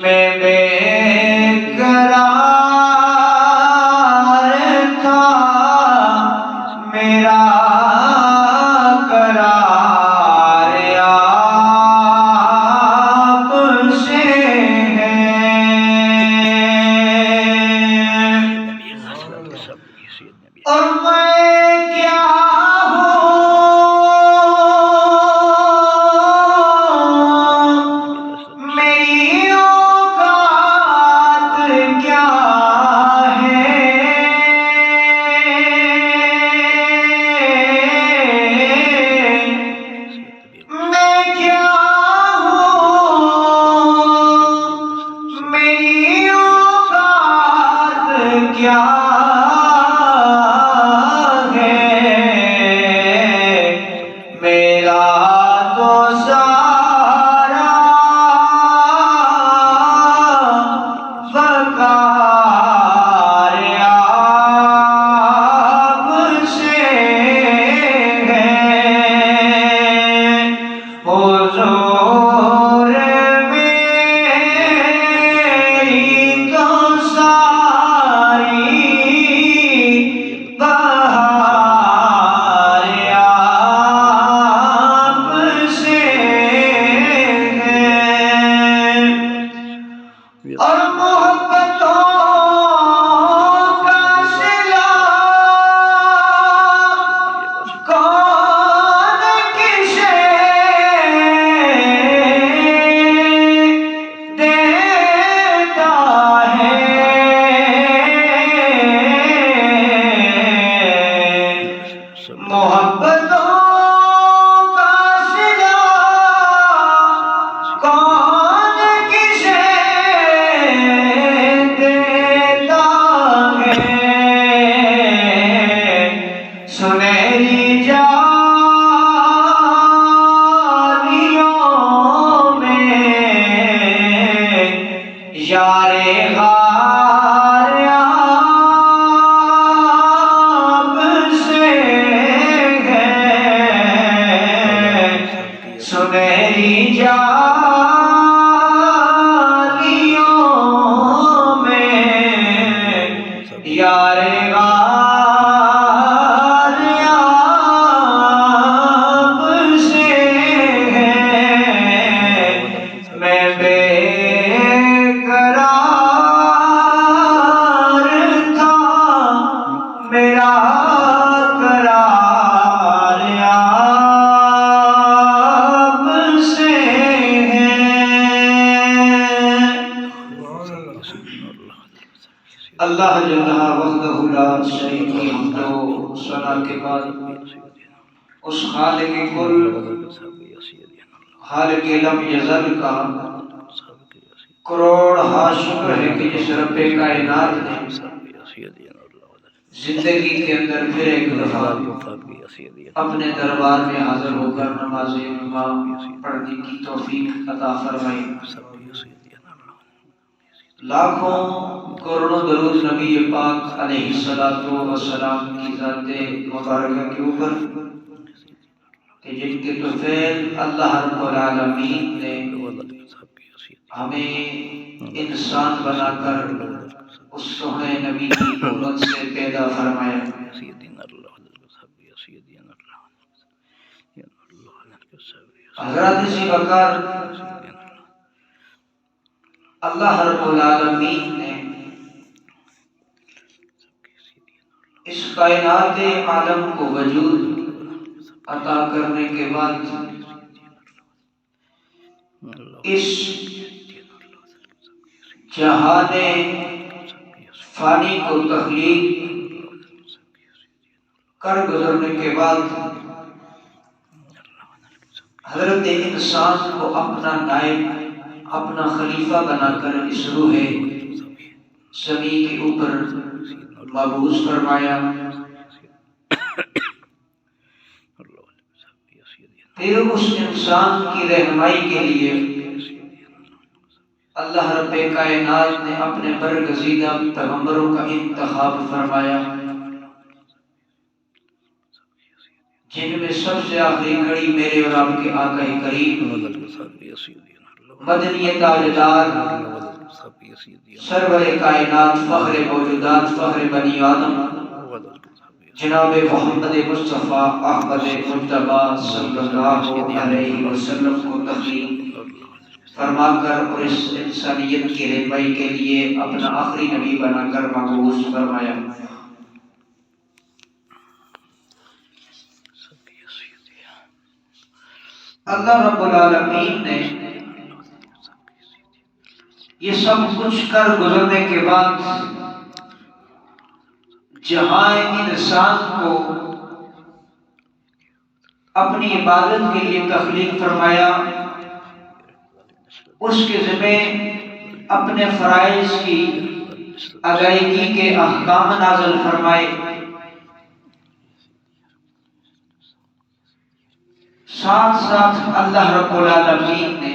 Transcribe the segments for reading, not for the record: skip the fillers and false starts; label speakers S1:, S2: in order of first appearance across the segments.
S1: میں بے قرار تھا، میرا قرار آپ سے ہے۔ اور میں کیا اللہ جل وحدہ لا شریک کی حمد و ثنا کے بعد اس خالق کل خالق لم یزل کا کروڑ ہا شکر ہے کہ جس رب کائنات نے زندگی کے اندر پھر ایک دفعہ اپنے دربار میں حاضر ہو کر نماز جمعہ پڑھنے کی توفیق عطا فرمائی۔ لاکھوں کروڑوں درود نبی پاک علیہ السلام کی ذات مبارکہ کے اوپر کہ جن کے طفیل اللہ رب العالمین نے ہمیں انسان بنا کر اس سونے نبی کی امت سے پیدا فرمایا۔ حضرات اسی وقار اللہ رب العالمین نے اس کائنات عالم کو وجود عطا کرنے کے بعد اس جہان فانی کو تخلیق کر گزرنے کے بعد حضرت انسان کو اپنا نائب اپنا خلیفہ بنا کر اس روح زمین کے اوپر مبعوث فرمایا۔ پھر اس انسان کی رہنمائی کے لیے اللہ رب کائنات نے اپنے برگزیدہ پیغمبروں کا انتخاب فرمایا، جن میں سب سے آخری کڑی میرے اور آپ کے آقا کریم مدنی تاجدار سرور کائنات فخر موجودات فخر بنی آدم جناب محمد مصطفیٰ احمد مجتبیٰ صلی اللہ علیہ وسلم کو تخلیق فرما کر اور اس انسانیت کی رہنمائی کے لیے اپنا آخری نبی بنا کر مبعوث فرمایا۔ اللہ رب العالمین نے یہ سب کچھ کر گزرنے کے بعد جہاں انسان کو اپنی عبادت کے لیے تخلیق فرمایا، اس کے ذمہ اپنے فرائض کی ادائیگی کے احکام نازل فرمائے، ساتھ ساتھ اللہ رب العالمین نے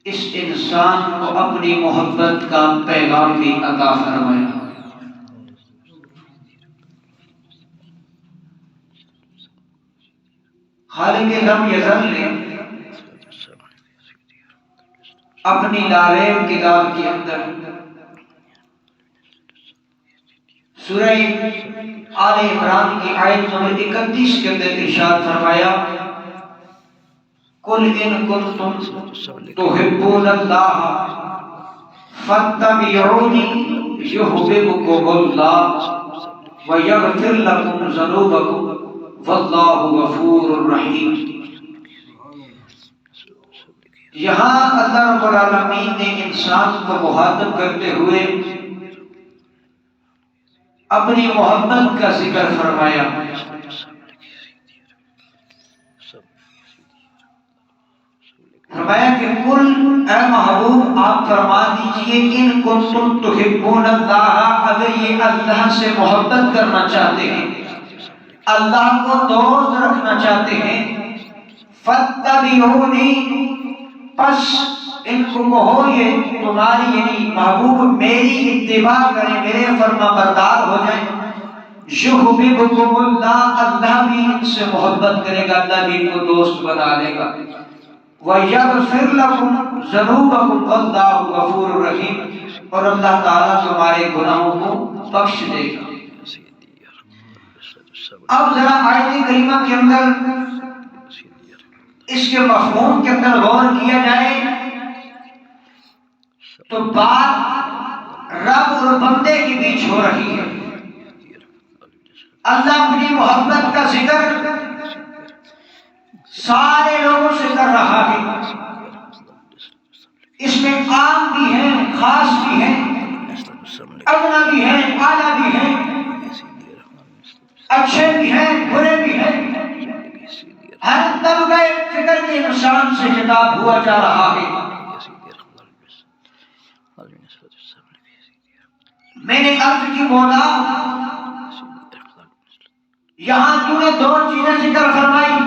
S1: اس انسان کو اپنی محبت کا پیغام بھی عطا فرمایا۔ خالق لم یزل نے اپنی لاریب کتاب کے اندر سورہ آل عمران کی آیت نمبر 31 کے اندر ارشاد فرمایا، قُلْ إِن كُنتُمْ تُحِبُّونَ اللَّهَ فَاتَّبِعُونِي يُحْبِبْكُمُ اللَّهُ وَيَغْفِرْ لَكُمْ ذُنُوبَكُمْ وَاللَّهُ غَفُورٌ رَحِيمٌ۔ یہاں اللہ رب العالمین نے انسان کو مخاطب کرتے ہوئے اپنی محبت کا ذکر فرمایا۔ فرمایا کہ قل اے محبوب آپ فرما دیجئے ان کنتم تحبون اللہ، اگر یہ اللہ سے محبت کرنا چاہتے ہیں، اللہ کو دوست رکھنا چاہتے ہیں، فاتبعونی، پس ان کو کہو یہ تمہاری یعنی محبوب میری اتباع کریں، میرے فرما بردار ہو جائیں، یحببکم اللہ، اللہ بھی ان سے محبت کرے گا، اللہ بھی ان کو دوست بنا لے گا، وَيَغْفِرْ لَكُمْ ذُنُوبَكُمْ وَاللَّهُ غَفُورٌ رَحِيمٌ، اور اللہ تعالیٰ تمہارے گناہوں کو بخش دے گا۔ اب ذرا آیت کریمہ کے اندر اس کے مفہوم کے اندر غور کیا جائے تو بات رب اور بندے کے بیچ ہو رہی ہے۔ اللہ اپنی محبت کا ذکر سارے لوگوں سے کر رہا ہے، اس میں عام بھی ہیں، خاص بھی ہیں، ادنا بھی ہیں، اعلیٰ بھی ہیں، اچھے بھی ہیں، برے بھی ہیں، ہر طبقے فکر کے انسان سے خطاب ہوا جا رہا ہے۔ میں نے عرض کی مولا یہاں تو نے دو چیزیں ذکر فرمائی،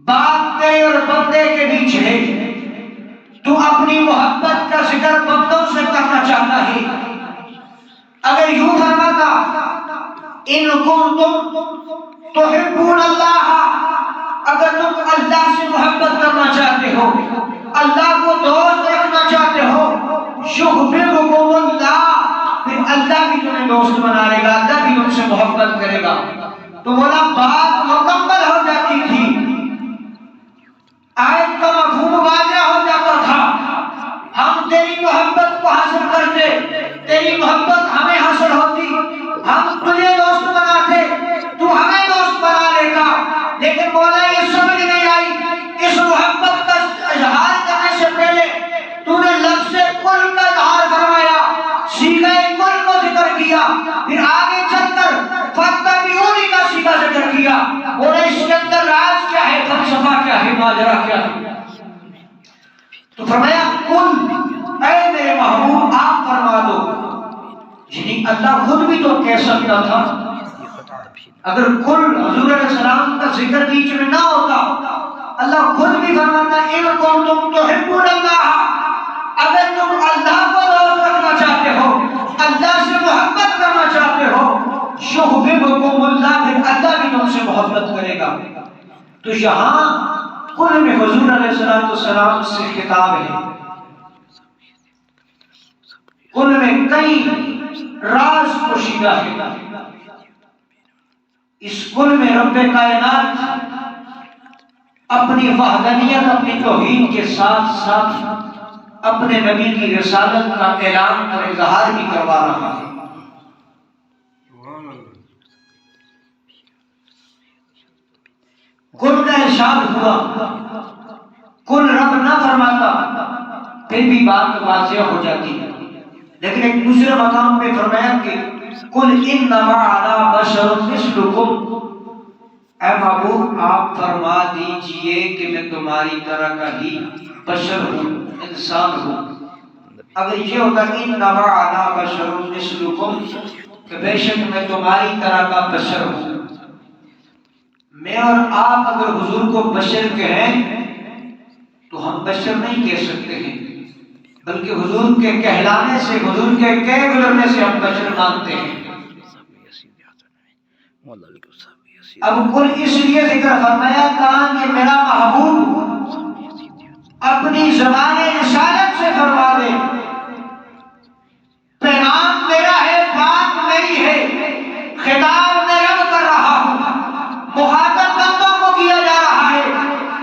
S1: بات تیرے اور بندے کے بیچ ہے، تو اپنی محبت کا ذکر بندوں سے کرنا چاہتا ہے۔ اگر یوں فرماتا ان کنتم تحبون اللہ، اگر تم اللہ سے محبت کرنا چاہتے ہو، اللہ کو دوست رکھنا چاہتے ہو، یحببکم اللہ، پھر اللہ بھی تمہیں دوست بنا لے گا، اللہ بھی تم سے محبت کرے گا، تو بولا بات مکمل ہو جاتی تھی، آیت کا مفہوم واضح ہو جاتا تھا، ہم تیری محبت کو حاصل کرتے، تیری محبت ہمیں حاصل ہوتی، ہم تجھے دوست بناتے، تو ہمیں دوست بنا لیتا، لیکن مولا یہ سمجھ نہیں آئی، اس محبت کا اظہار کرنے سے پہلے تو نے لفظ کل کا اظہار فرمایا، صیغہ کل کو ذکر کیا، پھر آگے چل کر فاتبعونی کا صیغہ ذکر کیا، اور اس کے اندر راز کیا ہے، فلسفہ کیا ہے، ماجرا کیا ہے؟ تو فرمایا کل اے میرے محبوب آپ فرما دو، یعنی اللہ خود بھی تو کہہ سکتا تھا، اگر کل حضور علیہ السلام کا ذکر بیچ میں نہ ہوتا، اللہ خود بھی فرماتا ان کنتم تحبون اللہ، اگر تم اللہ کو دوست رکھنا چاہتے ہو، اللہ سے محبت کرنا چاہتے ہو، یحببکم اللہ، پھر اللہ بھی تم سے محبت کرے گا۔ تو یہاں کل میں حضور علیہ السلام سے خطاب ہے، کل میں کئی راز پوشیدہ ہے۔ اس کل میں رب کائنات اپنی وحدانیت، اپنی توحید کے ساتھ ساتھ اپنے نبی کی رسالت کا اعلان اور اظہار بھی کروا رہا ہے۔ کل کا ارشاد ہوا، کل رب نہ فرماتا پھر بھی بات واضح ہو جاتی ہے، لیکن ایک دوسرے مقام پہ فرمایا کہ کل انما انا بشر مثلکم، اے محبوب آپ فرما دیجئے کہ میں تمہاری طرح کا ہی بشر ہوں، انسان ہوں۔ اگر یہ ہوتا انما انا بشر مثلکم کہ بے شک میں تمہاری طرح کا بشر ہوں، میں اور آپ اگر حضور کو بشر کہیں تو ہم بشر نہیں کہہ سکتے ہیں، بلکہ حضور کے کہلانے سے، حضور کے کہہ گزرنے سے ہم بشر مانتے ہیں۔ اب کل اس لیے ذکر فرمایا کہا کہ میرا محبوب اپنی زبان رسالت سے فرما دے، پیغام میرا ہے، بات میری ہے، خطاب میں رب کر رہا ہوں، مخاطب بندوں کو کیا جا رہا ہے،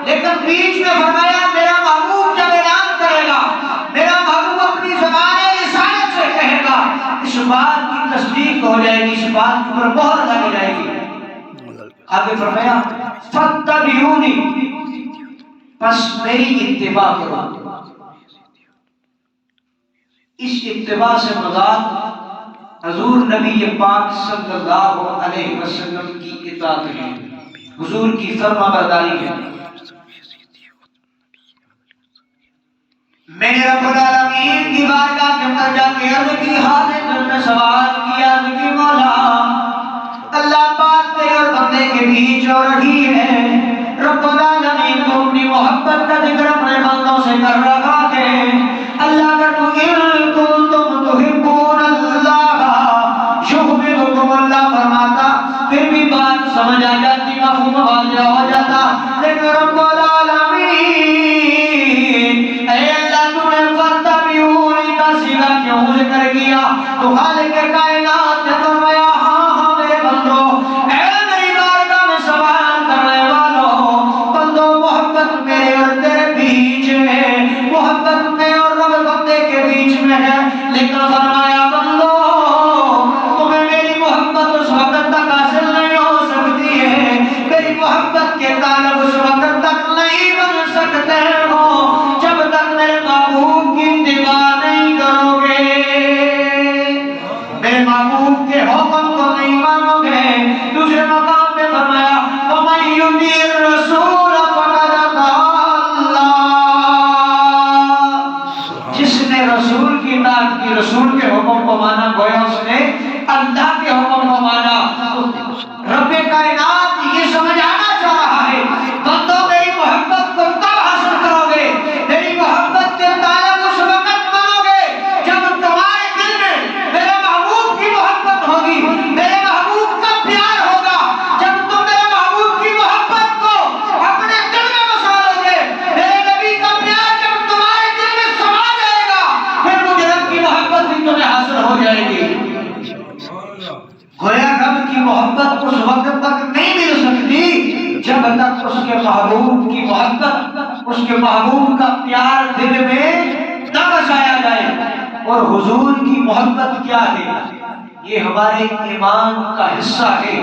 S1: لیکن بیچ میں فرمایا میرا محبوب جب اعلان کرے گا، میرا محبوب اپنی زبان رسالت سے کہے گا، اس بات کی تصدیق ہو جائے گی، اس بات پر مہر لگ جائے گی۔ آگے فرمایا فَاتَّبِعُونِ، پس میری اتباع کرو۔ اس اتباع سے مراد حضور نبی پاک صلی اللہ علیہ وسلم کی اطاعت ہے، حضور کی فرما برداری ہے۔ میں نے رب العالمین کی بارگاہ کے اندر جا کے عرض کی، حاضر میں سوال کیا کہ مولا اللہ پاک تیرے اور بندے کے بیچ ہو رہی ہے، رب العالمین تو اپنی محبت کا ذکر اپنے بندوں سے کر رہا ہے، اللہ کا تو ان کنتم تحبون اللہ یحببکم، اللہ فرماتا پھر بھی بات سمجھ آ جاتی، مفہوم واضح ہو جاتا، لیکن رب العالمین اے اللہ تو نے فاتبعونی کا صیغہ کیوں ذکر کیا؟ تو خالق کائنات نے فرمایا رسول کے حکم کو مانا، گویا اس نے اللہ کے حکم کو مانا۔ رب کائنات یہ سمجھ آنا چاہ رہا ہے بندوں میری محبت کو کب حاصل کرو گے، میری محبت کے تعلق اس وقت مانو گے جب تمہارے دل میں میرے محبوب کی محبت ہوگی، میرے محبوب کا پیار ہوگا، جب تم میرے محبوب کی محبت کو اپنے دل میں بسا لو گے، میرے نبی کا پیار جب تمہارے دل میں سما جائے گا، پھر مجھے رب کی محبت بھی تمہیں حاصل ہو جائے گی۔ گویا رب کی محبت اس وقت تک نہیں مل سکتی جب تک اس کے محبوب کی محبت، اس کے محبوب کا پیار دل میں نہ بسایا جائے۔ اور حضور کی محبت کیا ہے؟ یہ ہمارے ایمان کا حصہ ہے،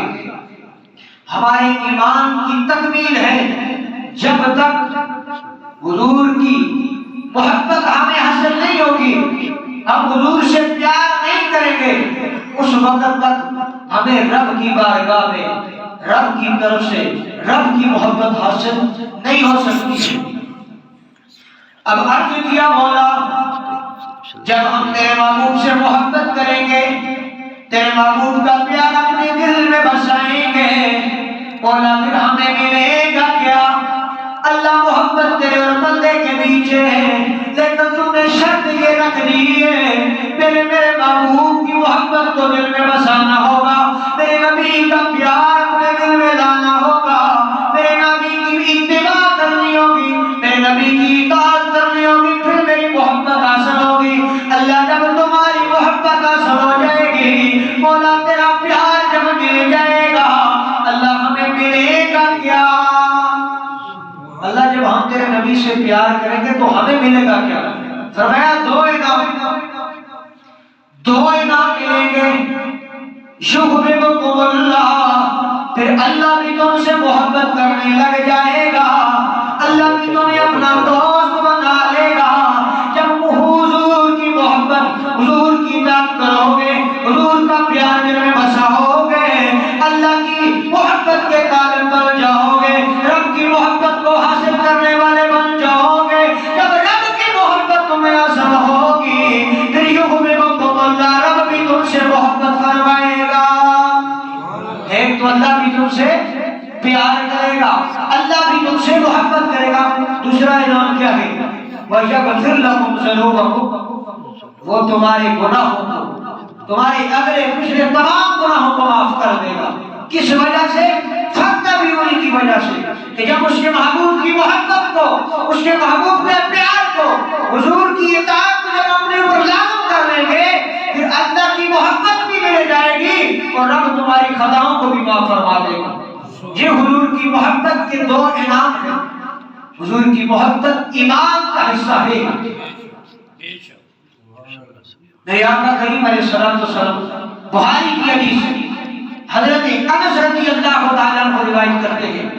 S1: ہمارے ایمان کی تکمیل ہے۔ جب تک حضور کی محبت ہمیں حاصل نہیں ہوگی، ہم حضور سے پیار نہیں کریں گے، اس وقت تک ہمیں رب کی بارگاہ میں، رب کی طرف سے رب کی محبت حاصل نہیں ہو سکتی۔ اب عرض کیا مولا جب ہم تیرے محبوب سے محبت کریں گے، تیرے محبوب کا پیار اپنے دل میں بسائیں گے، مولا پھر ہمیں ملے گا کیا؟ اللہ محبت تیرے اور بندے کے بیچ ہے، لیکن تو نے شرط یہ رکھ دی ہے میرے محبوب کی محبت کو دل میں بسانا ہوگا، میرے نبی کا پیار اپنے دل میں لانا ہوگا، میرے نبی کی اتباع کرنی پیار کریں گے تو ہمیں ملے گا کیا؟ فرمایا دو انعام ملیں گے، یحببکم اللہ، پھر اللہ بھی تم سے محبت کرنے لگ جائے گا، اللہ بھی تمہیں اپنا دوست بنا لے گا۔ جب حضور کی محبت، حضور کی اطاعت کرو گے، حضور کا پیار دل میں بساؤ گے، اللہ کی محبت کے طالب بن جاؤ گے، رب کی محبت کو حاصل کرنے والے بن جاؤ گے۔ جب رب کی محبت تمہیں حاصل ہوگی پھر یحببکم اللہ، رب بھی تم سے محبت فرمائے گا۔ ایک تو اللہ بھی تم سے پیار کرے گا، اللہ بھی تم سے محبت کرے گا، دوسرا انعام کیا ہے؟ وَيَغْفِرْ لَكُمْ ذُنُوبَكُمْ، وہ تمہارے گناہوں کو، تمہارے اگلے پچھلے تمام گناہوں کو معاف کر دے گا۔ کس وجہ سے؟ فَتَّبِعُونِی کی وجہ سے، کہ جب اس کے محبوب کی محبت کو، اس کے محبوب کے پیار کو، حضور کی اطاعت کو جب اپنے اوپر لازم کر لیں گے پھر اللہ کی محبت بھی مل جائے گی اور رب تمہاری خطاؤں کو بھی معاف فرما دے گا۔ یہ حضور کی محبت کے دو انعام ہیں۔ حضور کی محبت ایمان کا حصہ ہے۔ میرے آقا کریم علیہ السلام بخاری کی حدیث حضرت انس رضی اللہ تعالیٰ عنہ روایت کرتے ہیں،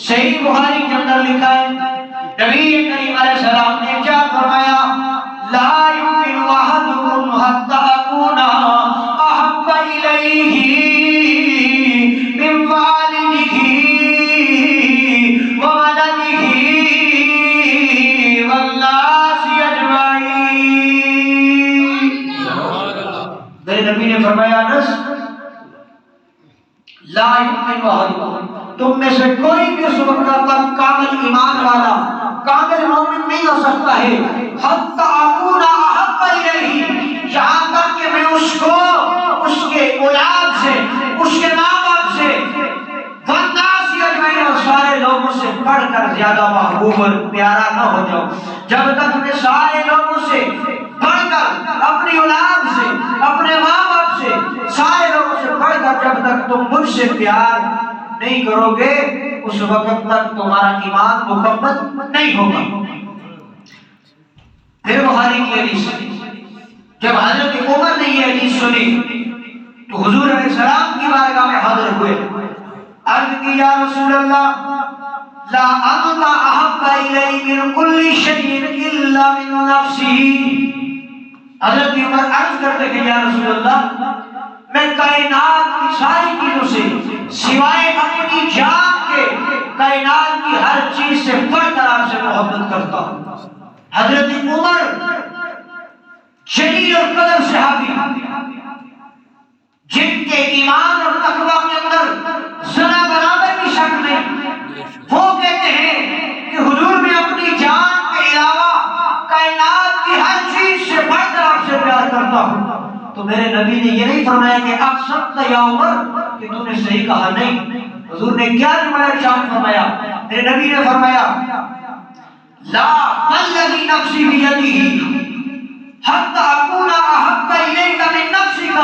S1: صحیح بخاری کے اندر لکھا ہے نبی کریم علیہ السلام نے کیا فرمایا؟ لا یؤمن احدکم حتی اکون احب الیہ من والدہ وولدہ والناس اجمعین۔ میرے نبی نے فرمایا انس، لا یؤمن احدکم، تم میں سے کوئی بھی اس وقت تک کامل ایمان والا، کامل مومن نہیں ہو سکتا ہے حتی اکون احب الیہ، یہاں تک کہ میں اس کو اس کے اولاد سے، اس کے ماں باپ سے، والناس اجمعین، اور سارے لوگوں سے بڑھ کر زیادہ محبوب اور پیارا نہ ہو جاؤ۔ جب تک میں سارے لوگوں سے بڑھ کر، اپنی اولاد سے، اپنے ماں باپ سے، سارے لوگوں سے بڑھ کر جب تک تم مجھ سے پیار نہیں کرو گے اس وقت تک تمہارا ایمان مکمل نہیں ہوگا۔ پھر بخاری کی حدیث، جب حضرت عمر نے یہ حدیث سنی تو حضور علیہ السلام کی بارگاہ میں حاضر ہوئے، عرض کی یا رسول اللہ لا انت احب الی من کل شیء الا من نفسی۔ حضرت عمر عرض کرتے کہ یا رسول اللہ میں کائنات کی ساری چیزوں سے سوائے اپنی جان کے کائنات کی ہر چیز سے بڑھ کر آپ سے محبت کرتا ہوں۔ حضرت عمر جلیل القدر صحابی، جن کے ایمان اور تقویٰ کے اندر ذرا برابر بھی شک نہیں، وہ کہتے ہیں کہ حضور میں اپنی جان کے علاوہ کائنات کی ہر چیز سے بڑھ کر آپ سے پیار کرتا ہوں۔ تو میرے نبی نے یہ نہیں فرمایا کہ اقسمت یا عمر، کہ تم نے صحیح کہا، نہیں۔ حضور نے کیا جملہ ارشاد فرمایا؟ میرے نبی نے فرمایا لا والذی نفسی بیدہ حتی اکون احب الیک من نفسک،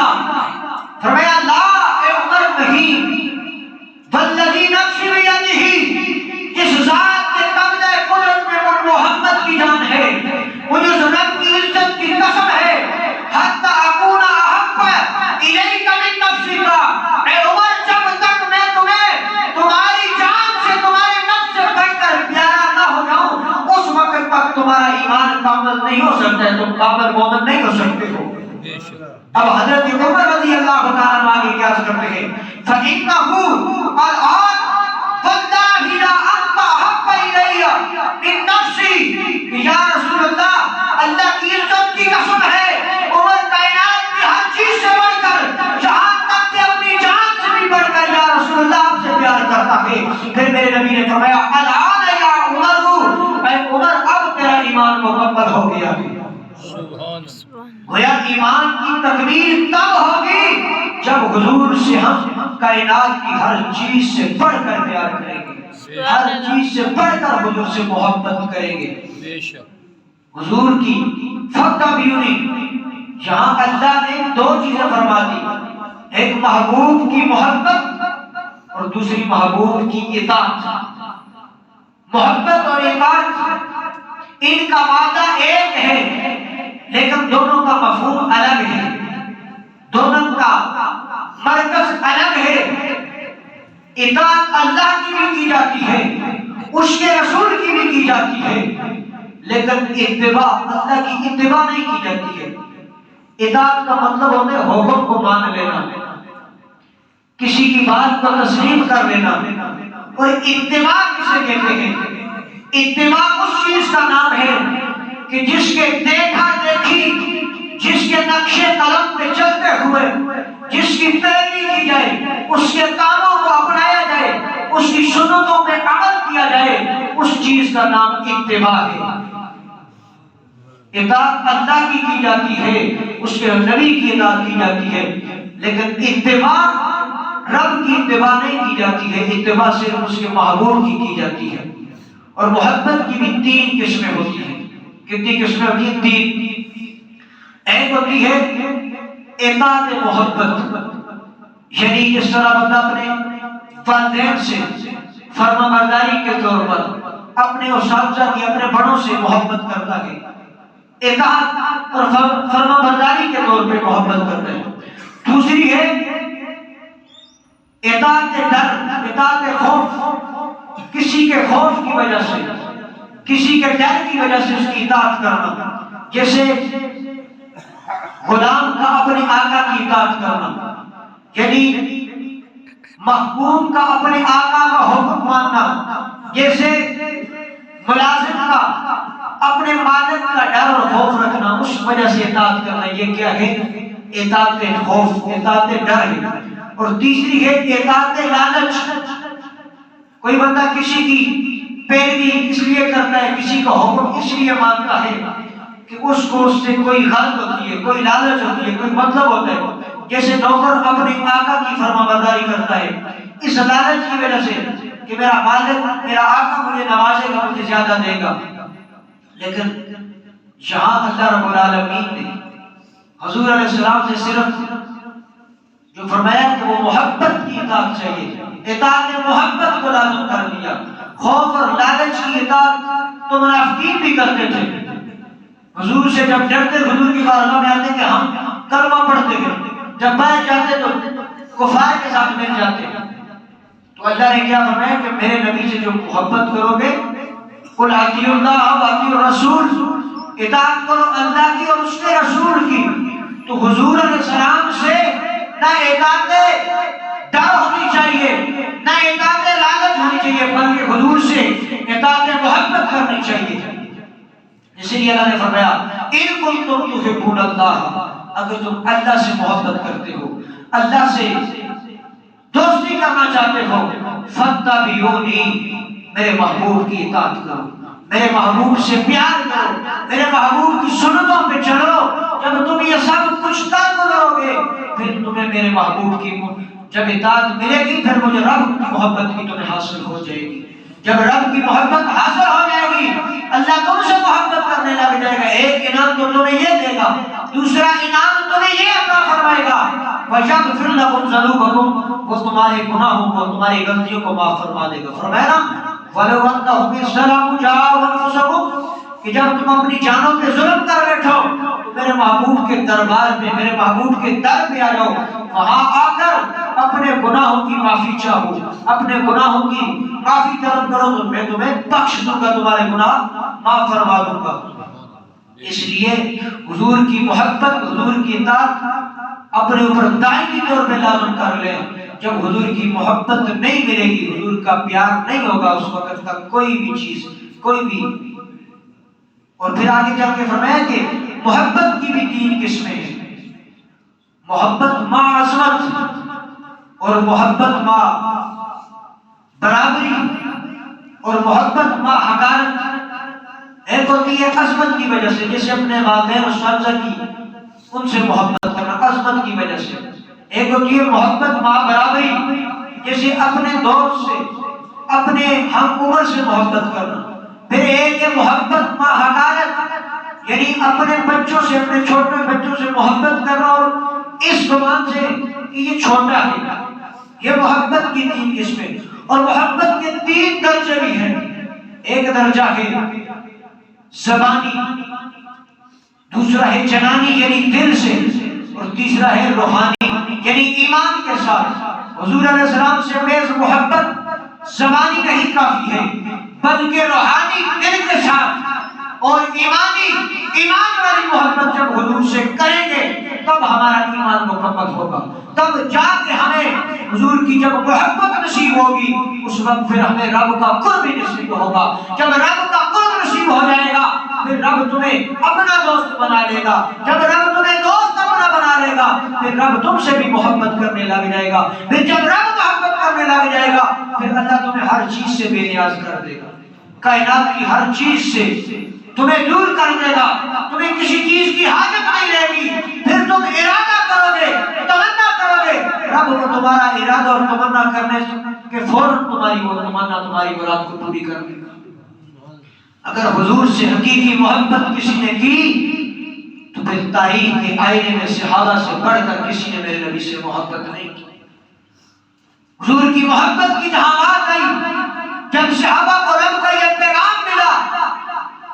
S1: فرمایا لا اے عمر نہیں، والذی نفسی بیدہ، جس ذات کے قبضہ قدرت میں محمد کی جان ہے، مجھے اس رب کی عزت کی قسم ہے، حتی اکون احب الیک من نفسک، اے عمر جب تک میں تمہیں تمہاری جان سے، تمہارے نفس سے بڑھ کر پیارا نہ ہو جاؤں اس وقت تک تمہارا ایمان کامل نہیں ہو سکتا ہے، تم کامل مومن نہیں ہو سکتے ہو۔ اب حضرت عمر رضی اللہ تعالیٰ عنہ آگے کیا کرتے ہیں؟ فَإِنَّهُ الْآنَ وَاللَّهِ لَا أَنْتَ أَحَبَّ إِلَيَّ مِن نَفْسِي، یا رسول اللہ اللہ کی عزت کی قسم ہے عمر کائنات کی ہر چیز سے بڑھ کر، جہاں تک کہ اپنی جان سے بھی بڑھ کر یا رسول اللہ آپ سے پیار کرتا ہے۔ پھر میرے نبی نے فرمایا الآن یا عمر، اے عمر اب تیرا ایمان مکمل ہو گیا۔ گویا ایمان کی تکمیل تب ہوگی جب حضور سے ہم کائنات کی ہر چیز سے بڑھ کر پیار کریں گے، ہر چیز سے بڑھ کر حضور سے محبت کریں گے۔ حضور کی فَتَّبِعُونِی، یہاں اللہ نے دو چیزیں فرما دی، ایک محبوب کی محبت اور دوسری محبوب کی اطاعت۔ محبت اور اطاعت ان کا مادہ ایک ہے لیکن دونوں کا مفہوم الگ ہے، دونوں کا مرکز الگ ہے۔ اطاعت اللہ کی بھی کی جاتی ہے، اس کے رسول کی بھی کی جاتی ہے، لیکن اتباع اللہ کی اتباع نہیں کی جاتی ہے۔ اطاعت کا مطلب ہوتا ہے حکم کو مان لینا، کسی کی بات کو تسلیم کر لینا، اور اتباع کسے کہتے ہیں؟ اتباع اس چیز کا نام ہے کہ جس کے دیکھا دیکھی، جس کے نقش قلم پہ چلتے ہوئے جس کی پیروی کی جائے، اس کے کاموں کو اپنایا جائے، اس کی سنتوں پہ عمل کیا جائے، اس چیز کا نام اتباع ہے۔ اطاعت اللہ کی جاتی ہے، اس کے نبی کی اطاعت کی جاتی ہے، لیکن اتباع رب کی اتباع نہیں کی جاتی ہے، اتباع صرف اس کے محبوب کی جاتی ہے۔ اور محبت کی بھی تین قسمیں ہوتی ہیں۔ کتنی قسمیں ہوتی ہیں؟ تین۔ ایک ہوتی ہے اطاعت محبت، یعنی جس طرح بندہ اپنے والدین سے فرما برداری کے طور پر، اپنے اساتذہ کی، اپنے بڑوں سے محبت کرتا ہے، اطاعت اور فرما برداری کے طور پہ محبت کرتا ہے۔ دوسری ہے اطاعت ڈر، اطاعت خوف، کسی کے خوف کی وجہ سے، کسی کے ڈر کی وجہ سے اس کی اطاعت کرنا، جیسے غلام کا اپنے آقا کی اطاعت کرنا، یعنی محکوم کا اپنے آقا کا حکم ماننا، جیسے ملازم کا اپنے مالک کا ڈر اور خوف رکھنا، اس وجہ سے اطاعت کرنا۔ یہ کیا ہے؟ اطاعت خوف، اطاعت ڈر ہے۔ اور تیسری ہے اطاعت لالچ، کوئی بندہ کسی کی پیروی اس لیے کرتا ہے، کسی کا حکم اس لیے مانتا ہے کہ اس کو اس سے کوئی غرض ہوتی ہے، کوئی لالچ ہوتی ہے، کوئی مطلب ہوتا ہے۔ جیسے نوکر اپنے آقا کی فرما برداری کرتا ہے اس لالچ کی وجہ سے کہ میرا مالک، میرا آقا مجھے نوازے گا، مجھے زیادہ دے گا۔ لیکن یہاں اللہ رب العالمین نے حضور علیہ السلام سے صرف جو فرمایا کہ وہ محبت کی اطاعت چاہیے، اطاعت محبت کو لازم کر دیا۔ خوف اور لالچ کی اطاعت تو منافقین بھی کرتے تھے، حضور سے جب ڈرتے حضور کی بارگاہ میں آتے کہ ہم کلمہ پڑھتے ہیں، جب بیٹھ جاتے تو کفار کے ساتھ مل جاتے۔ تو اللہ نے کیا فرمایا کہ میرے نبی سے جو محبت کرو گے، قل اطیعوا اللہ و اطیعوا الرسول، اطاعت کرو اللہ کی اور اس کے رسول کی۔ تو حضور علیہ السلام سے نہ اطاعت ڈر ہونی چاہیے، نہ اطاعت لالچ ہونی چاہیے، بلکہ حضور سے اطاعت محبت کرنی چاہیے۔ اسی لیے اللہ نے فرمایا ان کنتم تحبون اللہ، اگر تم اللہ سے محبت کرتے ہو، اللہ سے دوستی کرنا چاہتے ہو، فاتبعونی، میرے محبوب کی اطاعت کرو، میرے محبوب سے پیار کرو، میرے محبوب کی سنتوں پہ چلو۔ جب تم یہ سب کچھ کر گزرو گے، پھر تمہیں میرے محبوب کی جب اطاعت ملے گی، پھر مجھے رب کی محبت بھی تمہیں حاصل ہو جائے گی۔ جب رب کی محبت حاصل ہو جائے گی، اللہ تم سے محبت کرنے لگ جائے گا۔ ایک انعام تو تمہیں یہ دے گا، دوسرا انعام تمہیں یہ عطا فرمائے گا، وَيَغْفِرْ لَكُمْ ذُنُوبَكُمْ، وہ تمہارے گناہوں کو، تمہاری غلطیوں کو معاف فرما دے گا۔ فرمایا نا وَلَوْ أَنَّهُمْ إِذْ ظَلَمُوا جَاءُوا أَنفُسَهُمْ، کہ جب تم اپنی جانوں پہ ظلم کر بیٹھو تو میرے محبوب کے دربار میں، میرے محبوب کے در پہ آ جاؤ، وہاں آ کر اپنے گناہوں کی معافی چاہو، اپنے گناہوں کی معافی طلب کرو تو میں تمہیں بخش دوں گا، تمہارے گناہ معاف فرما دوں گا۔ اس لیے حضور کی محبت، حضور کی اطاعت اپنے اوپر دائمی طور پہ لازم کر لیں۔ جب حضور کی محبت نہیں ملے گی، حضور کا پیار نہیں ہوگا، اس وقت تک کوئی بھی چیز، کوئی بھی۔ اور پھر آگے چل کے فرمایا کہ محبت کی بھی تین قسمیں ہیں، محبت ما عظمت، اور محبت ما برابری، اور محبت ما حقارت۔ ایک ہوتی ہے عظمت کی وجہ سے، جیسے اپنے والدین اور اساتذہ کی، ان سے محبت کرنا عظمت کی وجہ سے۔ ایک ہوتی ہے محبت ما برابری، جیسے اپنے دوست سے، اپنے ہم عمر سے محبت کرنا۔ پھر ایک ہے محبت ما حقارت، یعنی اپنے بچوں سے، اپنے چھوٹے بچوں سے محبت کرنا، اور اس گمان سے کہ یہ چھوٹا ہے۔ یہ محبت کی تین قسمیں، اور محبت کے تین درجے بھی ہیں۔ ایک درجہ ہے زبانی، دوسرا ہے جنانی یعنی دل سے، اور تیسرا ہے روحانی یعنی ایمان کے ساتھ۔ حضور علیہ السلام سے محض محبت زبانی نہیں کافی ہے، بلکہ روحانی دل کے ساتھ اور ایمان والی محبت جب حضور سے کریں گے تب ہمارا ایمان مکمل ہوگا، تب جا کے ہمیں حضور کی جب محبت نصیب ہوگی اس وقت پھر ہمیں رب کا قرب نصیب ہوگا۔ جب رب کا قرب نصیب ہو جائے گا پھر رب تمہیں اپنا دوست بنا لے گا، جب رب تمہیں دوست اپنا بنا لے گا پھر رب تم سے بھی محبت کرنے لگ جائے گا، پھر جب رب محبت کرنے لگ جائے گا پھر اللہ تمہیں ہر چیز سے بے نیاز کر دے گا، کائنات کی ہر چیز سے تمہیں دور کر دے گا، تمہیں کسی چیز کی حاجت نہیں رہے گی، پھر تم ارادہ کرو گے، تمنا کرو گے، رب کو تمہارا ارادہ اور تمنا کرنے کے فوراً تمہاری وہ تمنا تمہاری مراد کو پوری کر دے گا۔ اگر حضور سے حقیقی محبت کسی نے کی تو پھر تاریخ کے آئینے میں صحابہ سے بڑھ کر کسی نے میرے نبی سے محبت نہیں کی۔ حضور کی محبت کی جہاں بات آئی، جب صحابہ کو رب کا یہ پیغام ملا،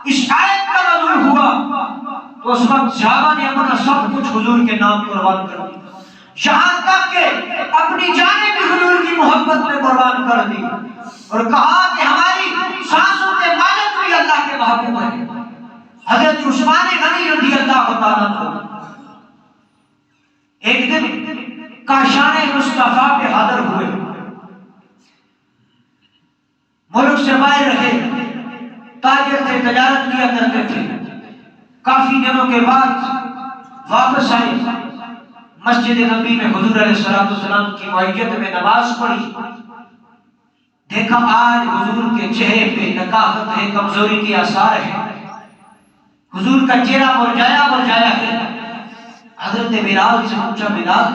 S1: اس آیت کا نزول ہوا تو اس وقت صحابہ نے اپنا سب کچھ حضور کے نام قربان کر دیا، یہاں تک کہ اپنی جانیں بھی حضور کی محبت میں قربان کر دی، اور کہا کہ ہماری سانسوں کے مالک بھی اللہ کے محبوب ہیں۔ حضرت عثمان غنی رضی اللہ تعالیٰ عنہ ایک دن کاشان مصطفیٰ پہ حاضر ہوئے، ملک سے باہر رہے، تاجر تھے، تجارت کیا کرتے تھے، کافی دنوں کے بعد واپس آئے، مسجد نبی میں حضور علیہ السلام کی معیت میں نماز پڑھی، دیکھا آج حضور کے چہرے پہ نکاہت ہے، کمزوری کے آثار ہیں، حضور کا چہرہ مرجھایا ہے۔ حضرت بلال سے پوچھا، بلال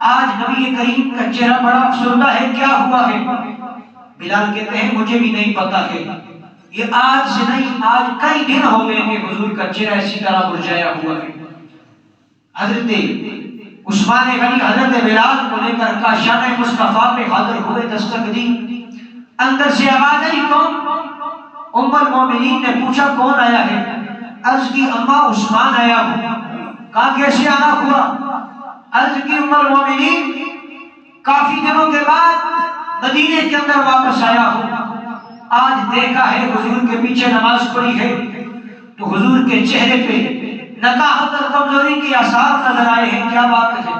S1: آج نبی کریم کا چہرہ بڑا افسردہ ہے، کیا ہوا ہے؟ بلال کہتے ہیں مجھے بھی نہیں پتا ہے، یہ آج سے نہیں، آج کئی دن ہو گئے کہ حضور کا چہرہ اسی طرح مرجھایا ہوا ہے۔ حضرت عثمان غنی حضرت بلال کو لے کر کاشان مصطفیٰ پہ حاضر ہوئے، دستک دی، اندر سے آواز آئی، کون؟ ام المومنین نے پوچھا کون آیا ہے؟ عرض کی اماں عثمان آیا ہوا۔ کہا کیسے آنا ہوا؟ عرض کی ام المومنین کافی دنوں کے بعد مدینے کے اندر واپس آیا ہوں، آج دیکھا ہے حضور کے پیچھے نماز پڑھی ہے تو حضور کے چہرے پہ نکاہت اور کمزوری کے آثار نظر آئے ہیں، کیا بات ہے؟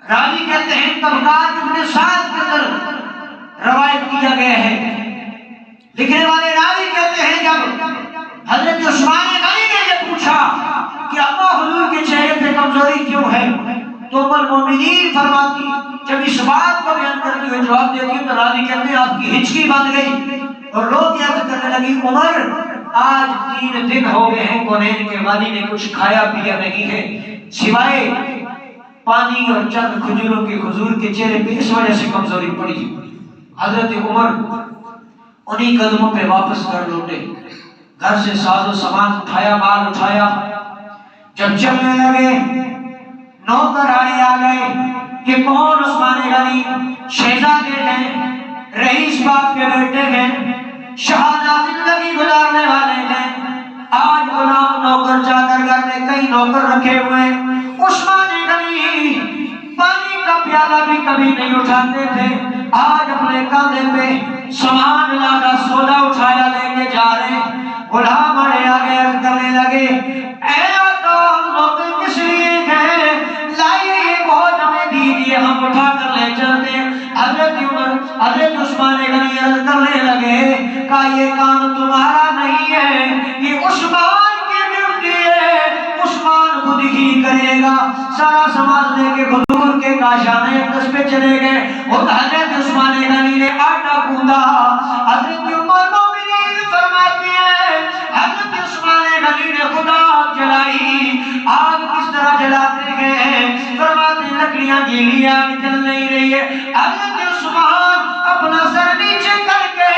S1: راوی کہتے ہیں طبقات ابن سعد کے اندر روایت کیا گیا ہے، لکھنے والے راوی کہتے ہیں جب حضرت عثمان غنی نے یہ پوچھا کہ اما حضور کے چہرے پہ کمزوری کیوں ہے تو ام المومنین فرماتی، جب اس بات کو بیان کرتے ہوئے جواب دیتی ہے تو راوی کہتے ہیں آپ کی ہچکی بن گئی اور رو کے عرض کرنے لگی، عمر آج 3 دن ہو گئے ہیں کونین کے والی نے کچھ کھایا پیا نہیں ہے سوائے پانی اور چند کھجوروں کے، حضور کے چہرے پہ اس وجہ سے کمزوری پڑی۔ حضرت عمر انہی قدموں پہ واپس گھر لوٹے، گھر سے ساز و سامان اٹھایا، مال اٹھایا، جب چلنے لگے نوکر آئے آ گئے کہ کون؟ عثمان غنی شہزادے ہیں، رئیس باپ کے بیٹے ہیں، شہادہ زندگی گزارنے والے ہیں، آج غلام نوکر جا کر گھر میں کئی نوکر رکھے ہوئے، عثمان غنی پانی کا پیالہ بھی کبھی نہیں اٹھاتے تھے، آج اپنے کاندھے پہ سامان لادا سودا اٹھایا لے کے جا رہے، غلام آئے آگے عرض کرنے لگے، اے آقا نوکر کس لیے ہیں؟ لائیے یہ بہت ہمیں دیجیے ہم اٹھا کر لے چلتے ہیں۔ حضرت عثمان غنی عرض کرنے لگے، کہا یہ کام تمہارا نہیں ہے، یہ عثمان کی ڈیوٹی ہے، عثمان خود ہی کرے گا۔ سارا سامان لے کے حضور کے کاشان اقدس پہ چلے گئے، اور حضرت عثمان غنی نے آٹا گوندا۔ حضرت ام المومنین فرماتی ہے حضرت عثمان غنی نے خدا آگ جلائی، آگ کس طرح جلاتے ہیں؟ فرماتے لکڑیاں گیلی، آگ جل نہیں رہی ہے، حضرت عثمان اپنا سر نیچے کر کے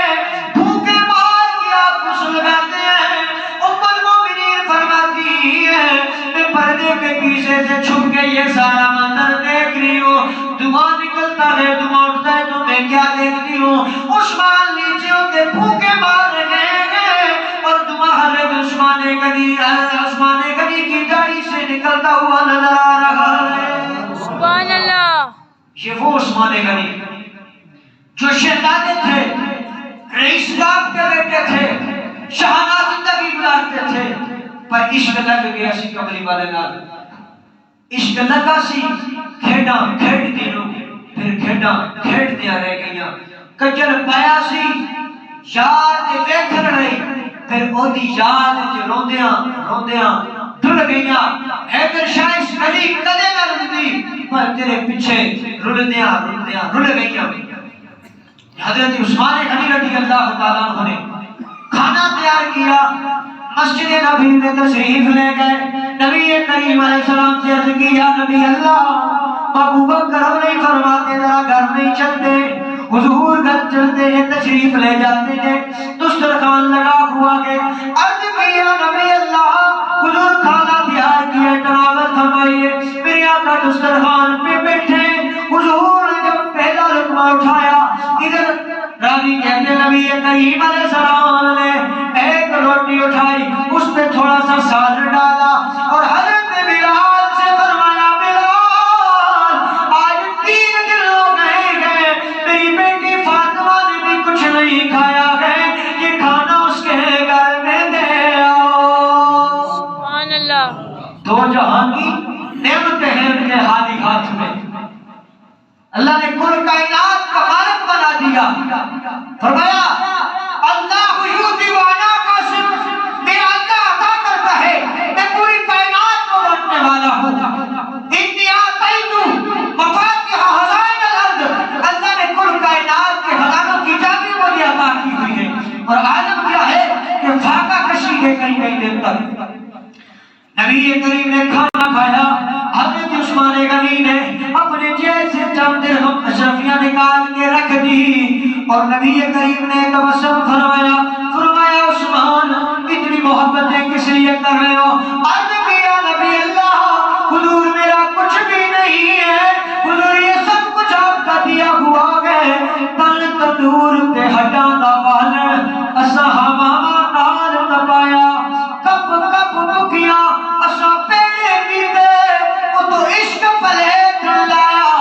S1: بھوکے مار کی آگ کو سلگاتے ہیں۔ ام المومنین فرماتی ہے میں پردے کے پیچھے سے چھپ کے یہ سارا منظر دیکھ رہی ہوں، دھواں نکلتا ہے، دھواں اٹھتا ہے تو میں کیا دیکھتی ہوں؟ عثمان نیچے ہو کے بھوکے مار رہے ہیں اور عثمان غنی جو شہزادے تھے، رئیس گاہ کے بیٹے تھے، شاہانہ زندگی گزارتے تھے، پر عشق لگ گیا سی کملی والے نال، عشق لگا سی کھیڈاں کھیڈ دینوں، پھر کھیڈاں کھیڈ دیا رہ گئیاں، کجل پایا سی یاد ویکھن رہی، پھر اودی یاد وچ روندیاں روندیاں ڈل گئیاں، حیدر شاہ اس گلی کدے نہ رلدی، پر تیرے پیچھے رلدیاں رلدیاں رل گئیاں۔ حضرت عثمان غنی رضی اللہ تعالیٰ عنہ نے کھانا تیار کیا، مسجد نبی میں تشریف لے گئے، نبی کریم علیہ السلام سے عرض کی یا نبی اللہ ابو بکر نہیں فرماتے ذرا گھر نہیں چلتے، حضور گھر چلتے ہیں تشریف لے جاتے ہیں، دسترخوان لگا ہوا ہے، عرض کی یا نبی اللہ حضور کھانا تیار کیا تناول فرمائیے، میرے آقا دسترخوان پہ بیٹھے، حضور نے جب پہلا لقمہ اٹھایا، ادھر راوی کہتے نبی کریم علیہ السلام نے ایک روٹی اٹھائی، اس پہ تھوڑا سا سالن ڈالا اور حضرت بلال سے فرمایا بلال آج 3 دن ہو گئے میری بیٹی فاطمہ نے بھی کچھ نہیں کھایا ہے، یہ کھانا اس کے گھر میں دے آؤ۔ سبحان اللہ، دو جہان کی نعمتیں ہیں ان کے حالی ہاتھ میں، اللہ نے کل کائنات کا مالک بنا دیا، فرمایا اللہ یؤتی وانا قاسم، میرا اللہ عطا کرتا ہے، میں پوری کائنات کو بانٹنے والا ہوں، انی آتیتو مفاتیح خزائن الارض، اللہ نے کل کائنات کے خزانوں کی چابی مجھے عطا کی ہوئی ہے، اور عالم کیا ہے کہ فاقہ کشی کے کئی کئی دن تک نبی کریم نے کھانا کھایا، حضرت عثمان غنی نے اپنے جیب سے چند درہم اشرفیاں نکال کے رکھ دی اور نبی کریم نے تبسم فرمایا، فرمایا عثمان اتنی محبتیں کس لیے کر رہے ہو؟ عرض کیا نبی اللہ حضور میرا کچھ بھی نہیں ہے، حضور یہ سب کچھ آپ کا دیا ہوا ہے، تن تندور تے ہڈاں دا بال اسا ہواواں نال تپایا، کپ کپ بکیاں اسا پیڑے پیتے، او تو عشق پلیٹ لایا،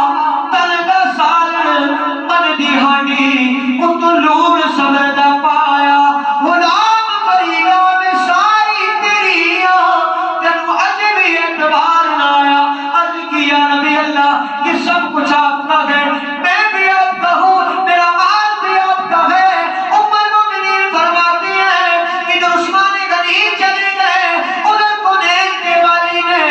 S1: تن دا سالن من دی ہانڈی، او تو لون صبر دا پایا، غلام فریدا میں ساری تیریاں، تینو اج بھی اعتبار نہ آیا۔ عرض کیا نبی اللہ یہ سب کچھ آپ کا ہے، میں بھی آپ کا ہوں، میرا مال بھی آپ کا ہے۔ ام المؤمنین فرماتی ہیں ادھر عثمان غنی چلے گئے، ادھر کنیز کے والی نے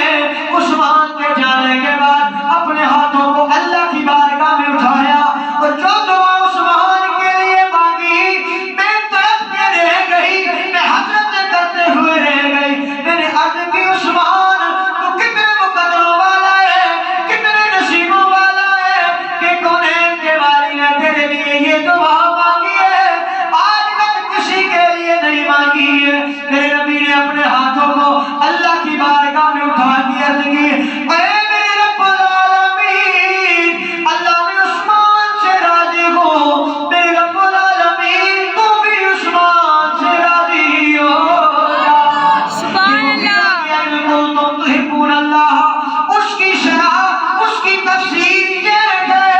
S1: عثمان کے جانے کے بعد اپنے ہاتھوں کو اللہ کی بارگاہ میں اٹھایا اور جو دعا عثمان کے لیے مانگی میں تڑپ کے رہ گئی، میں حسرت کرتے ہوئے رہ گئی، میں نے عرض کی عثمان تو کتنے مقدروں والا ہے، کتنے نصیبوں والا ہے کہ کنیز کے والی نے تیرے لیے یہ دعا مانگی ہے، آج تک کسی کے لیے نہیں مانگی ہے۔ میرے نبی نے اپنے ہاتھوں کو اللہ کی بارگاہ میں اٹھا دیا کہ اے میرے رب العالمین، اللہ میں عثمان سے راضی ہو، میرے رب العالمین تو بھی عثمان سے راضی ہو جا۔ سبحان اللہ، تم تحبون اللہ، اس کی شرح اس کی تفسیر یہ ہے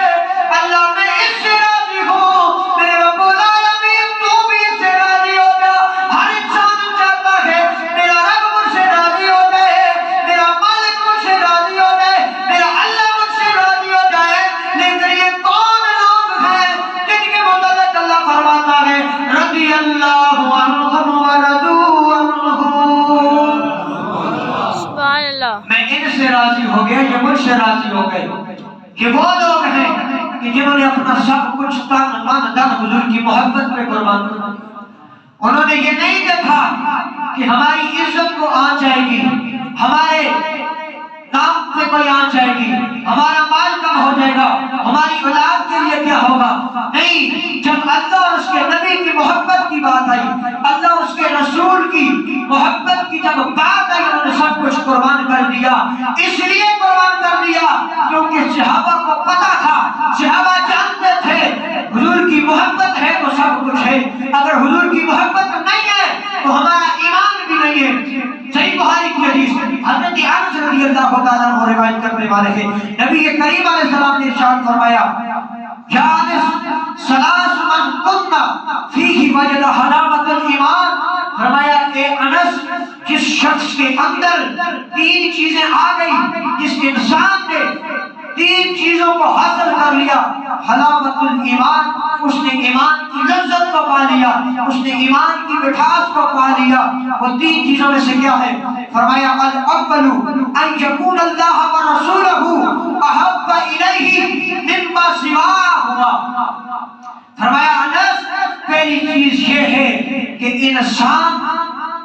S1: اللہ میں اس سے راضی ہوں، میرے رب العالمین تو بھی اس سے راضی ہو جا۔ ہر انسان چاہتا ہے میرا رب مجھ سے راضی ہو جائے، میرا مالک مجھ سے راضی ہو جائے، میرا اللہ مجھ سے راضی ہو جائے، لیکن یہ کون لوگ ہیں جن کے متعلق اللہ فرماتا ہے رضی اللہ عنہم ورضوا عنہ، سبحان اللہ، میں ان سے راضی ہو گیا، یہ مجھ سے راضی ہو گئے۔ کہ وہ لوگ ہیں کہ جنہوں نے اپنا سب کچھ تن من دھن حضور کی محبت پہ قربان کر، انہوں نے یہ نہیں دیکھا کہ ہماری عزت کو آن جائے گی، ہمارے نام پہ کوئی آن جائے گی، ہمارا مال کم ہو جائے گا، ہماری اولاد کے لیے کیا ہوگا، نہیں، جب اللہ اور اس کے نبی کی محبت کی بات آئی، اللہ اور اس کے رسول کی محبت کی جب بات آئی، انہوں نے سب کچھ قربان کر دیا۔ اس لیے قربان کر دیا کیونکہ صحابہ کو پتا تھا، صحابہ جانتے تھے حضور کی محبت ہے تو سب کچھ ہے، اگر حضور کی محبت نہیں ہے تو ہمارا ایمان بھی نہیں ہے۔ صحیح بخاری کی حدیث حضرت انس
S2: رضی اللہ تعالیٰ عنہ روایت کرنے والے ہیں، نبی کریم علیہ السلام نے ارشاد فرمایا یا انس ثلاث من کن فیہ وجد حلاوۃ الایمان، فرمایا اے انس جس شخص کے اندر تین چیزیں آ گئی، جس انسان نے تین چیزوں کو حاصل کر لیا، حلاوت الایمان، اس نے ایمان کی لذت کو پا لیا، اس نے ایمان کی مٹھاس کو پا لیا۔ وہ تین چیزوں میں سے کیا ہے؟ فرمایا الاول ان یکون اللہ ورسولہ احب الیہ مما سواہما، فرمایا انس پہلی چیز یہ ہے کہ انسان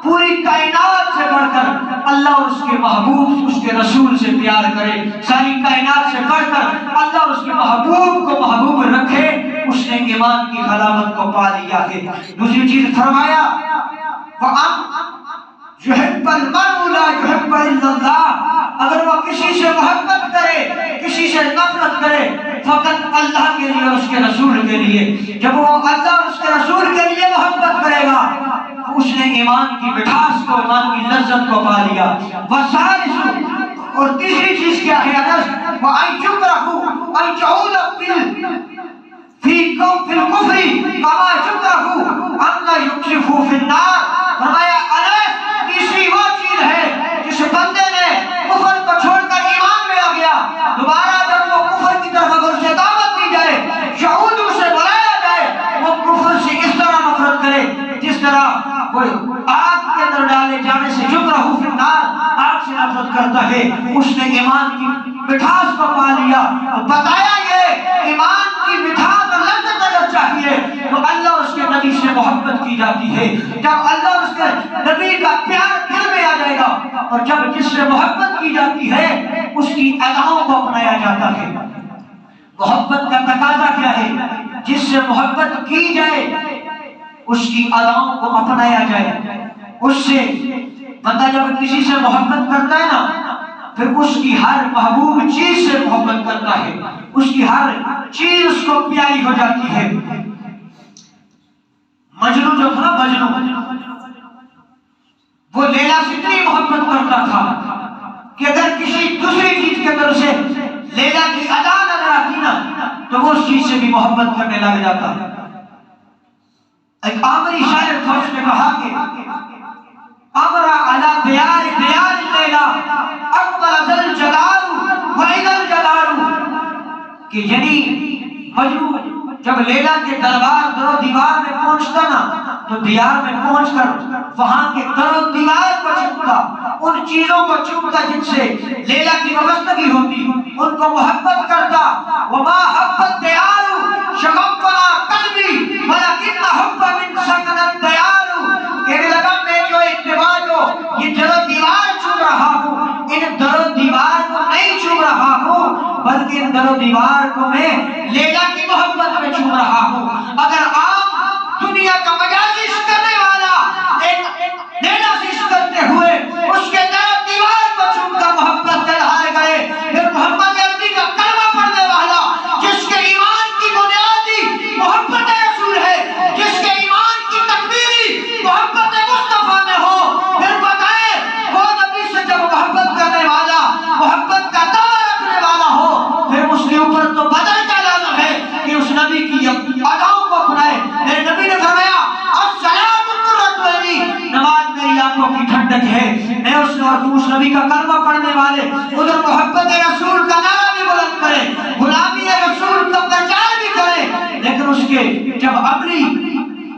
S2: پوری کائنات سے بڑھ کر اللہ اور اس کے محبوب اس کے رسول سے پیار کرے، ساری کائنات سے بڑھ کر اللہ اور اس کے محبوب کو محبوب رکھے، اس نے ایمان کی حلاوت کو پا لیا ہے۔ دوسری چیز فرمایا وَأَنْ يُحِبَّ الْمَرْءُ لَا يُحِبَّ إِلَّا اللَّهُ، اگر وہ کسی سے محبت کرے، کسی سے نفرت کرے، فقط اللہ کے لیے اور اس کے رسول کے لیے، جب وہ اللہ اور اس کے رسول کے لیے محبت کرے گا اس نے ایمان کی مٹھاس کو، ایمان کی لذت کو پا لیا۔ وَالثَّالِثُ، اور تیسری چیز کیا ہے انس؟ وَأَن يُكْرَهُ أَن يَعُودَ فِي الْكُفْرِ كَمَا يُكْرَهُ أَن يُقْذَفَ فِي النَّارِ، فرمایا انس تیسری وہ چیز ہے جس بندے نے کفر کو چھوڑ کر ایمان میں آ گیا، دوبارہ جب وہ کفر کی طرف اگر اسے دعوت دی جائے، یہود اسے بلایا جائے، وہ کفر سے اس طرح نفرت کرے جس طرح وہ آگ کے اندر ڈالے جانے سے یکرہ فی النار، آگ سے نفرت کرتا ہے۔ اس نے ایمان کی مٹھاس کو پا لیا۔ بتایا یہ ایمان کی مٹھاس اور لذت اگر چاہیے تو اللہ اور اس کے نبی سے محبت کی جاتی ہے۔ جب اللہ اور اس کے نبی کا پیار دل میں آ جائے گا، اور جب جس سے محبت کی جاتی ہے اس کی اداؤں کو اپنایا جاتا ہے۔ محبت کا تقاضا کیا ہے؟ جس سے محبت کی جائے اس کی اداؤں کو اپنایا جائے۔ اس سے بندہ جب کسی سے محبت کرتا ہے نا، پھر اس کی ہر محبوب چیز سے محبت کرتا ہے، اس کی ہر چیز اس کو پیاری ہو جاتی ہے۔ مجنون جو تھا نا، مجنون وہ لیلا سے اتنی محبت کرتا تھا کہ اگر کسی دوسری چیز کے اندر سے لیلا کی ادا نظر آتی نا تو وہ اس چیز سے بھی محبت کرنے لگ جاتا۔ ایک عامری شاعر تھا، اس نے کہا کہ امرا علی دیار دیار لیلا اقبل ذل جلال وإذا الجلال، کہ یعنی مجنون جب لیلا کے دربار در و دیوار میں پہنچتا نا تو دیار میں پہنچ کر وہاں کے در و دیوار کو چومتا، ان چیزوں کو چومتا جن سے لیلا کی وابستگی ہوتی، ان کو محبت کرتا۔ وما حبت دیار شغفنا قلبی ولکن حب من سکن الدیار، کہنے لگا میں جو اتباع جو یہ در و دیوار چوم رہا ہوں، ان در و دیوار کو نہیں چوم رہا ہوں بلکہ ان در و دیوار کو میں لیلا کی محبت میں چوم رہا ہوں۔ اگر آپ دنیا کا مجازی عشق کرنے والا ایک لیلا سے عشق کرتے ہوئے اس کے در و دیوار کو چوم کر محبت کر ہائے گئے، پھر محمد عربی کا کلمہ پڑھنے والا جس کے ایمان کی بنیادی محبت رسول ہے، جس کے ایمان کی تکمیلی محبت مصطفیٰ میں ہو، پھر بتائیں وہ نبی سے جب محبت کرنے والا، محبت کا دعویٰ رکھنے والا ہو، پھر اس کے اوپر تو بدر کا لازم ہے کہ اس نبی کی اداؤں کو اپنائے۔ میرے نبی نے فرمایا الصلاۃ قرۃ عینی، نماز میری آنکھوں کی ٹھنڈک ہے۔ میں اس اور اس نبی کا کلمہ پڑھنے والے ادھر محبت رسول کا نعرہ بھی بلند کریں، غلامی رسول کا پرچار بھی کریں، لیکن اس کے جب عملی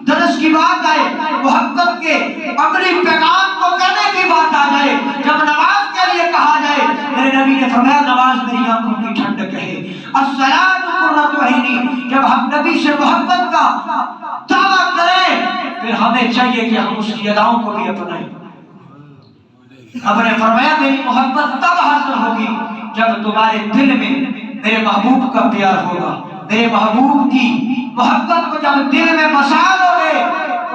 S2: درس کی بات آئے، محبت کے عملی پیغام کو کرنے کی بات آ جائے، جب نماز کے لیے کہا جائے، میرے نبی نے فرمایا نماز میری آنکھوں کی ٹھنڈک ہے۔ الصلاۃ قرۃ عینی، جب ہم نبی سے محبت کا دعویٰ کریں پھر ہمیں چاہیے کہ ہم اس کی اداؤں کو بھی اپنائیں۔ اب نے فرمایا میری محبت تب حاصل ہوگی جب تمہارے دل میں میرے محبوب کا پیار ہوگا، میرے محبوب کی محبت کو جب دل میں بسا لو گے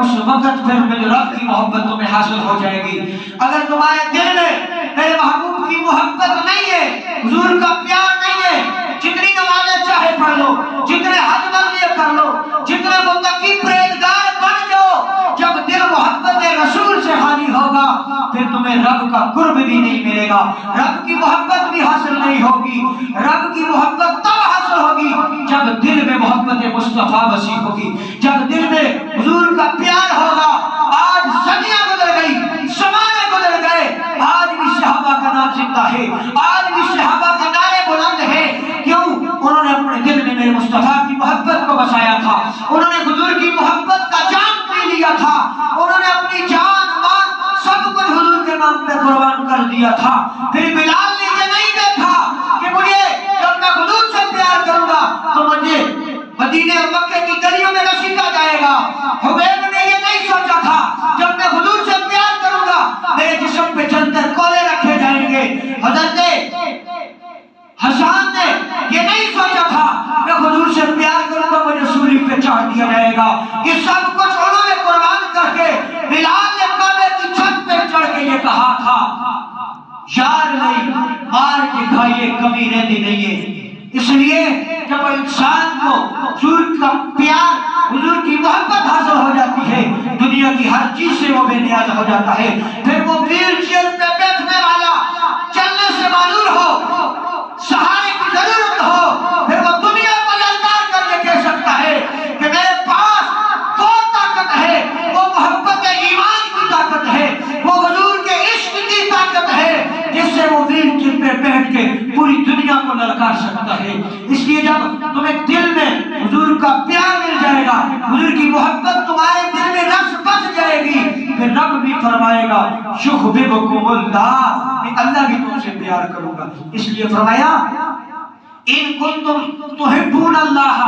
S2: اس وقت پھر میرے رب کی محبت تمہیں حاصل ہو جائے گی۔ اگر تمہارے دل میں میرے محبوب کی محبت نہیں ہے، حضور کا پیار نہیں ہے، جتنی نمازیں چاہے پڑھ لو، جتنے حج مرضی کر لو، جتنے متقی پرہیزگار بن جاؤ، جب دل محبت رسول سے خالی ہوگا پھر تمہیں رب کا قرب بھی نہیں ملے گا، رب کی محبت بھی حاصل نہیں ہوگی۔ رب کی محبت تب حاصل ہوگی جب دل میں محبت مصطفیٰ وسیع ہوگی، جب دل میں حضور کا پیار ہوگا۔ آج صدیاں گزر گئی، زمانے گزر گئے، آج بھی صحابہ کا نام زندہ ہے، آج بھی صحابہ کے نعرے بلند ہے۔ کیوں؟ انہوں نے اپنے دل میں میرے مصطفیٰ کی محبت کو بسایا تھا، انہوں نے حضور کی محبت کا جام پی لیا تھا، انہوں نے اپنی جان مال سب کچھ حضور کے نام پہ قربان کر دیا تھا۔ پھر بلال نے یہ نہیں دیکھا کہ مجھے جب میں حضور سے پیار کروں گا تو مجھے مدینے اور مکے کی گلیوں میں رسیدہ جائے گا۔ حبیب نے یہ نہیں سوچا تھا جب میں حضور سے پیار کروں گا میرے جسم پہ چندر کولے رکھے جائیں گے۔ حضرت حسان نے یہ نہیں سوچا تھا میں حضور سے پیار کروں گا مجھے سولی پہ چڑھا دیا جائے گا۔ یہ سب کچھ انہوں نے قربان کر کے بلال نے کعبے کی چھت پہ چڑھ کے یہ کہا تھا یار نہیں مار کے کھائیے کمی رہتی نہیں ہے۔ اس لیے جب انسان کو حضور کا پیار حضور کی محبت حاصل ہو جاتی ہے دنیا کی ہر چیز سے وہ بے نیاز ہو جاتا ہے۔ پھر وہ ویل چیئر پہ بیٹھنے والا چلنے سے معذور ہو، سہارے کی ضرورت ہو، پھر وہ دنیا کو للکار کر کے کہہ سکتا ہے کہ میرے پاس دو طاقت ہے، وہ محبت ایمان کی طاقت ہے، وہ حضور کے عشق کی طاقت ہے جس سے وہ ویل چیئر پہ بیٹھ کے پوری دنیا کو للکار سکتا ہے۔ اس لیے جب تمہیں دل میں حضور کا پیار مل جائے گا، حضور کی محبت تمہارے دل میں رس بس جائے گی، پھر رب بھی فرمائے گا یحببکم اللہ، میں اللہ بھی تم سے پیار کروں گا۔ اس لیے فرمایا ان کنتم تحبون اللہ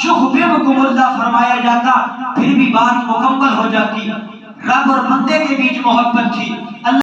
S2: یحببکم اللہ فرمایا جاتا پھر بھی بات مکمل ہو جاتی۔ رب اور بندے کے بیچ محبت تھی۔